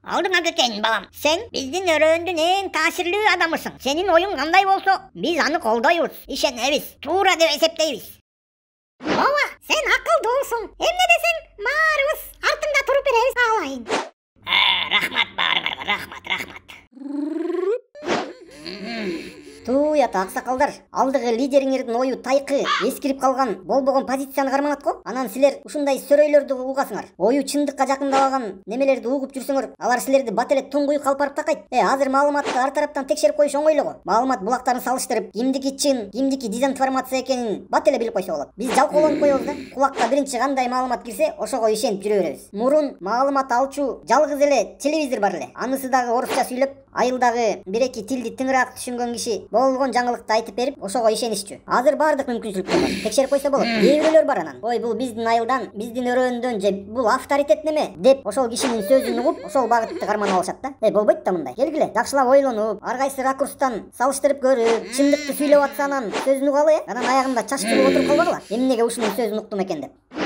Алдыңа кетейин балам. Sen биздин өрөөндүн эң таасирлүү адамысың. Senin oyun кандай болсо, биз аны колдойбуз, ишенебиз, туура деп эсептейбиз. Ооба, sen акылдуусуң. Эмне десең, баарыбыз артыңда туруп беребиз, алайын. Рахмат баарыңарга, рахмат. Туята аксакалдар, алдыгы лидериңердин ою тайкы, эскирип калган, болбогон позицияны карманат го. Анан силер ушундай сөрөйлөрдү угасыңар. Ою чындыкка жакындабаган немелерди угуп жүрсөңөр, алар силерди бат эле туңгуй калпарып такайт. Азыр маалыматты ар тараптан текшерип коюш оңой эле го. Маалымат булактарын салыштырып, кимдики чын, кимдики дезинформация экенин бат эле билип койсо болот. Биз жалкоолонуп коебуз да. Кулакка биринчи кандай маалымат кирсе, ошого ишенип жүрө беребиз. Мурун маалымат алчу жалгыз эле телевизор бар эле. Анысы дагы орусча сүйлөп, айылдагы бир-эки тилди тыңыраак түшүнгөн киши болгон жаңылыкты айтып берип, ошого ишенишчү. Азыр бардык мүмкүнчүлүктөр бар. Текшерип койсо болот. Кээ бирөөлөр бар анан. Ой, бул биздин айылдан, биздин өрөөндөн же бул авторитет неме деп ошол кишинин сөзүн угуп, ошол багытты карманып алышат да. Болбойт да мындай. Келгиле, жакшылап ойлонуп, ар кайсы ракурстан салыштырып көрүп, чындыкты сүйлөп атса анан сөзүн угалы, анан аягында чач чулуп отуруп калбагыла. Эмнеге ушунун сөзүн уктум экен деп.